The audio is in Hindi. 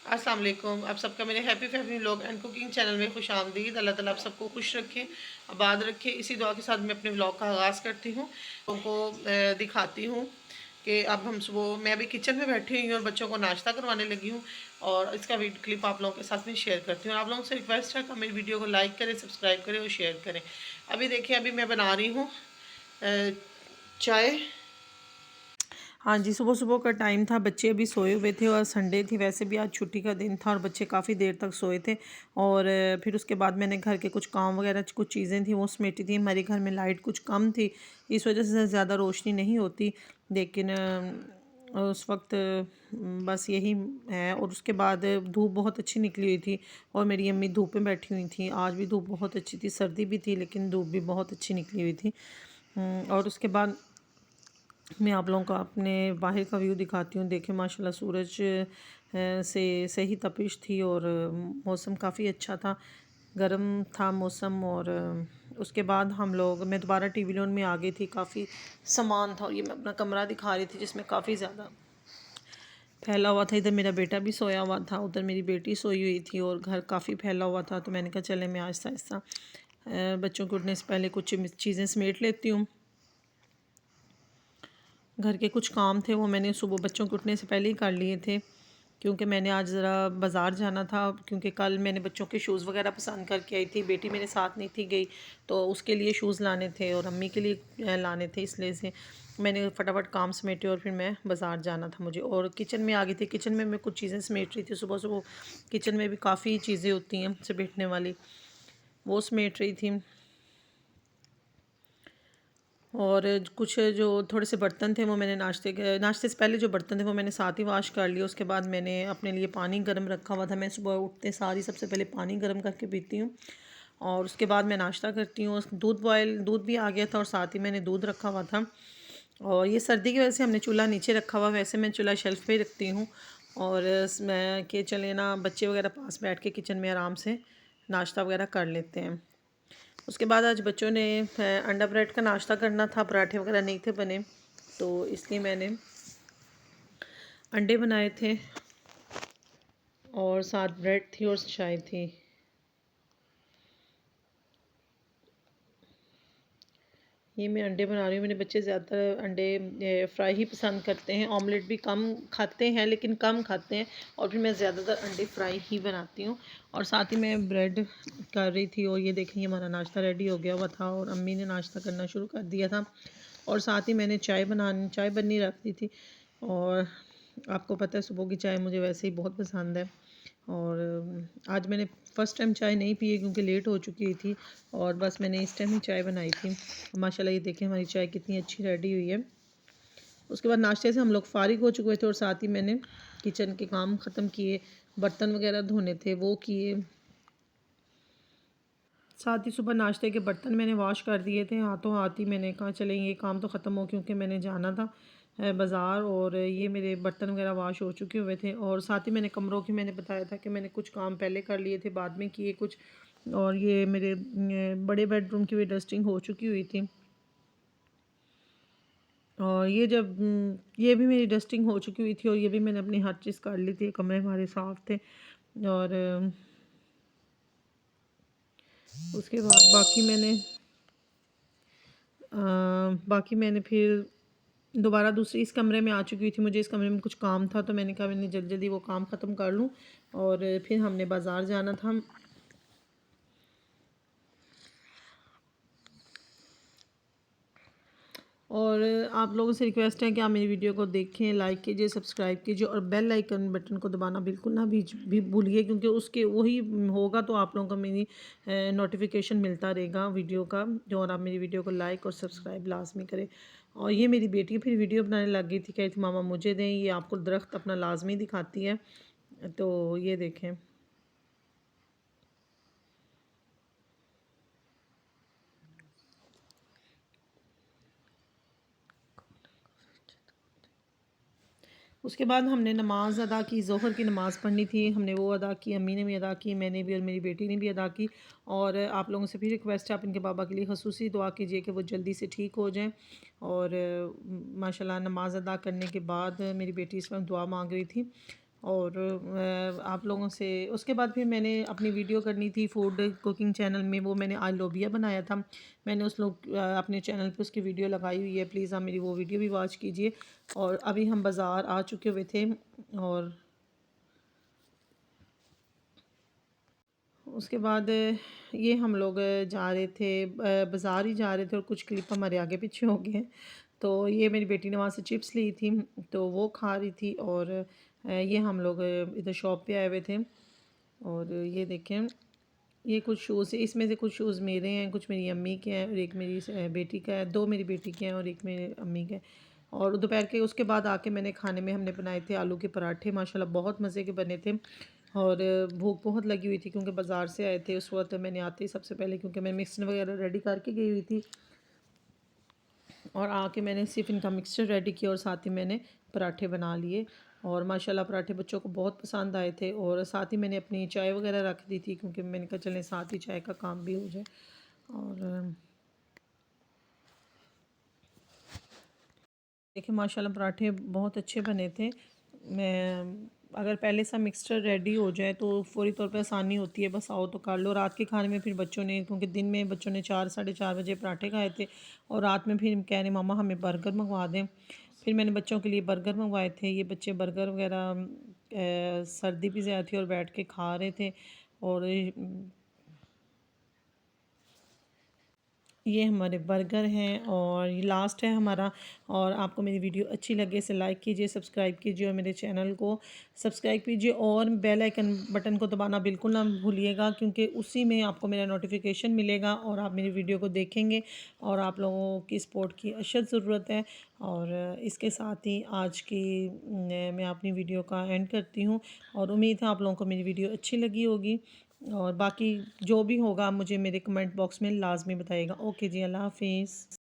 अस्सलाम वालेकुम। आप सबका मेरे happy family vlog and cooking channel में खुश आमदीद। अल्लाह ताला आप सबको खुश रखे, आबाद रखे। इसी दुआ के साथ मैं अपने व्लॉग का आगाज़ करती हूँ। उनको दिखाती हूँ कि अब हम सुबह मैं अभी किचन में बैठी हुई हूँ और बच्चों को नाश्ता करवाने लगी हूँ। और इसका क्लिप आप लोगों के साथ में शेयर करती हूँ। आप लोगों से रिक्वेस्ट है कि मेरी वीडियो को लाइक करें, सब्सक्राइब करें और शेयर करें। अभी देखिए, अभी मैं बना रही हूँ चाय। हाँ जी, सुबह सुबह का टाइम था, बच्चे अभी सोए हुए थे और संडे थी, वैसे भी आज छुट्टी का दिन था और बच्चे काफ़ी देर तक सोए थे। और फिर उसके बाद मैंने घर के कुछ काम वगैरह कुछ चीज़ें थी वो समेटी थी। हमारे घर में लाइट कुछ कम थी, इस वजह से ज़्यादा रोशनी नहीं होती, लेकिन उस वक्त बस यही है। और उसके बाद धूप बहुत अच्छी निकली हुई थी और मेरी अम्मी धूप में बैठी हुई थी। आज भी धूप बहुत अच्छी थी, सर्दी भी थी लेकिन धूप भी बहुत अच्छी निकली हुई थी। और उसके बाद मैं आप लोगों को अपने बाहर का व्यू दिखाती हूँ। देखें माशाल्लाह सूरज से सही तपिश थी और मौसम काफ़ी अच्छा था, गर्म था मौसम। और उसके बाद हम लोग मैं दोबारा टीवी लोन में आ गई थी, काफ़ी सामान था और ये मैं अपना कमरा दिखा रही थी जिसमें काफ़ी ज़्यादा फैला हुआ था। इधर मेरा बेटा भी सोया हुआ था, उधर मेरी बेटी सोई हुई थी और घर काफ़ी फैला हुआ था। तो मैंने कहा चले मैं आहिस्ता आहिस्ता बच्चों के उठने से पहले कुछ चीज़ें समेट लेती हूँ। घर के कुछ काम थे वो मैंने सुबह बच्चों के उठने से पहले ही कर लिए थे, क्योंकि मैंने आज ज़रा बाज़ार जाना था। क्योंकि कल मैंने बच्चों के शूज़ वगैरह पसंद करके आई थी, बेटी मेरे साथ नहीं थी गई, तो उसके लिए शूज़ लाने थे और अम्मी के लिए लाने थे, इसलिए से मैंने फटाफट काम समेटे और फिर मैं बाज़ार जाना था मुझे। और किचन में आ गई थी, किचन में मैं कुछ चीज़ें समेट रही थी। सुबह सुबह किचन में भी काफ़ी चीज़ें होती हैं समेटने वाली, वो समेट रही थी। और कुछ जो थोड़े से बर्तन थे वो मैंने नाश्ते से पहले जो बर्तन थे वो मैंने साथ ही वाश कर लिए। उसके बाद मैंने अपने लिए पानी गर्म रखा हुआ था। मैं सुबह उठते सार ही सबसे पहले पानी गर्म करके पीती हूँ और उसके बाद मैं नाश्ता करती हूँ। दूध भी आ गया था और साथ ही मैंने दूध रखा हुआ था। और ये सर्दी की वजह से हमने चूल्हा नीचे रखा हुआ, वैसे मैं चूल्हा शेल्फ पे ही रखती हूँ। और मैं कि चले ना बच्चे वगैरह पास बैठ के किचन में आराम से नाश्ता वगैरह कर लेते हैं। उसके बाद आज बच्चों ने अंडा ब्रेड का नाश्ता करना था, पराठे वगैरह नहीं थे बने, तो इसलिए मैंने अंडे बनाए थे और साथ ब्रेड थी और चाय थी। ये मैं अंडे बना रही हूँ। मेरे बच्चे ज़्यादातर अंडे फ्राई ही पसंद करते हैं, ऑमलेट भी कम खाते हैं लेकिन कम खाते हैं, और फिर मैं ज़्यादातर अंडे फ्राई ही बनाती हूँ। और साथ ही मैं ब्रेड कर रही थी। और ये देखें ये हमारा नाश्ता रेडी हो गया हुआ था और अम्मी ने नाश्ता करना शुरू कर दिया था। और साथ ही मैंने चाय बननी रख दी थी। और आपको पता है सुबह की चाय मुझे वैसे ही बहुत पसंद है। और आज मैंने फ़र्स्ट टाइम चाय नहीं पी है क्योंकि लेट हो चुकी थी और बस मैंने इस टाइम ही चाय बनाई थी। माशाल्लाह ये देखें हमारी चाय कितनी अच्छी रेडी हुई है। उसके बाद नाश्ते से हम लोग फ़ारिग हो चुके थे और साथ ही मैंने किचन के काम ख़त्म किए, बर्तन वगैरह धोने थे वो किए। साथ ही सुबह नाश्ते के बर्तन मैंने वॉश कर दिए थे हाथों हाथ ही। मैंने कहा चले ये काम तो ख़त्म हो, क्योंकि मैंने जाना था बाज़ार। और ये मेरे बर्तन वगैरह वॉश हो चुके हुए थे। और साथ ही मैंने कमरों की मैंने बताया था कि मैंने कुछ काम पहले कर लिए थे, बाद में किए कुछ। और ये मेरे बड़े बेडरूम की भी डस्टिंग हो चुकी हुई थी। और ये भी मेरी डस्टिंग हो चुकी हुई थी और ये भी मैंने अपनी हर चीज़ कर ली थी, कमरे हमारे साफ़ थे। और उसके बाद बाकी मैंने फिर दोबारा दूसरी इस कमरे में आ चुकी थी। मुझे इस कमरे में कुछ काम था तो मैंने कहा मैंने जल्दी जल्दी वो काम ख़त्म कर लूँ। और फिर हमने बाज़ार जाना था। और आप लोगों से रिक्वेस्ट है कि आप मेरी वीडियो को देखें, लाइक कीजिए, सब्सक्राइब कीजिए और बेल आइकन बटन को दबाना बिल्कुल ना भी भूलिए, क्योंकि उसके वही होगा तो आप लोगों को मेरी नोटिफिकेशन मिलता रहेगा वीडियो का। और आप मेरी वीडियो को लाइक और सब्सक्राइब लाजमी करें। और ये मेरी बेटी फिर वीडियो बनाने लग गई थी, कही थी मामा मुझे दें, ये आपको दरख्त अपना लाजमी दिखाती है। तो ये देखें। उसके बाद हमने नमाज़ अदा की, ज़ोहर की नमाज़ पढ़नी थी, हमने वो अदा की, अम्मी ने भी अदा की, मैंने भी और मेरी बेटी ने भी अदा की। और आप लोगों से भी रिक्वेस्ट है, आप इनके बाबा के लिए ख़ुसूसी दुआ कीजिए कि वो जल्दी से ठीक हो जाएं। और माशाल्लाह नमाज़ अदा करने के बाद मेरी बेटी इस वक्त दुआ मांग रही थी और आप लोगों से उसके बाद फिर मैंने अपनी वीडियो करनी थी फूड कुकिंग चैनल में, वो मैंने आज लोबिया बनाया था। मैंने उस लोग अपने चैनल पे उसकी वीडियो लगाई हुई है, प्लीज़ आप मेरी वो वीडियो भी वॉच कीजिए। और अभी हम बाज़ार आ चुके हुए थे और उसके बाद ये हम लोग जा रहे थे बाज़ार ही जा रहे थे और कुछ क्लिप हमारे आगे पीछे हो गए हैं। तो ये मेरी बेटी ने वहाँ से चिप्स ली थी तो वो खा रही थी और ये हम लोग इधर शॉप पे आए हुए थे। और ये देखें, ये कुछ शूज़, इसमें से कुछ शूज़ मेरे हैं, कुछ मेरी अम्मी के हैं और एक मेरी बेटी का है, 2 मेरी बेटी के हैं और एक मेरी अम्मी के हैं। और दोपहर के उसके बाद आके मैंने खाने में हमने बनाए थे आलू के पराठे, माशाल्लाह बहुत मज़े के बने थे। और भूख बहुत लगी हुई थी क्योंकि बाज़ार से आए थे उस वक्त। मैंने आते ही सबसे पहले, क्योंकि मैं मिक्सर वगैरह रेडी करके गई हुई थी, और आके मैंने सिर्फ इनका मिक्सचर रेडी किया और साथ ही मैंने पराठे बना लिए। और माशाल्लाह पराठे बच्चों को बहुत पसंद आए थे। और साथ ही मैंने अपनी चाय वगैरह रख दी थी क्योंकि मैंने कहा चलें साथ ही चाय का काम भी हो जाए। और देखिए माशाल्लाह पराठे बहुत अच्छे बने थे। मैं अगर पहले से मिक्सचर रेडी हो जाए तो फ़ौरी तौर पे आसानी होती है, बस आओ तो कर लो। रात के खाने में फिर बच्चों ने, क्योंकि दिन में बच्चों ने 4 साढ़े 4 बजे पराठे खाए थे और रात में फिर कह रहे मामा हमें बर्गर मंगवा दें। फिर मैंने बच्चों के लिए बर्गर मंगवाए थे। ये बच्चे बर्गर वगैरह सर्दी भी ज़्यादा थी और बैठ के खा रहे थे। और ये हमारे बर्गर हैं और ये लास्ट है हमारा। और आपको मेरी वीडियो अच्छी लगे इसे लाइक कीजिए, सब्सक्राइब कीजिए और मेरे चैनल को सब्सक्राइब कीजिए और बेल आइकन बटन को दबाना बिल्कुल ना भूलिएगा, क्योंकि उसी में आपको मेरा नोटिफिकेशन मिलेगा और आप मेरी वीडियो को देखेंगे। और आप लोगों की सपोर्ट की अशद ज़रूरत है। और इसके साथ ही आज की मैं अपनी वीडियो का एंड करती हूँ और उम्मीद है आप लोगों को मेरी वीडियो अच्छी लगी होगी। और बाकी जो भी होगा मुझे मेरे कमेंट बॉक्स में लाजमी बताइएगा। ओके जी, अल्लाह हाफिज़।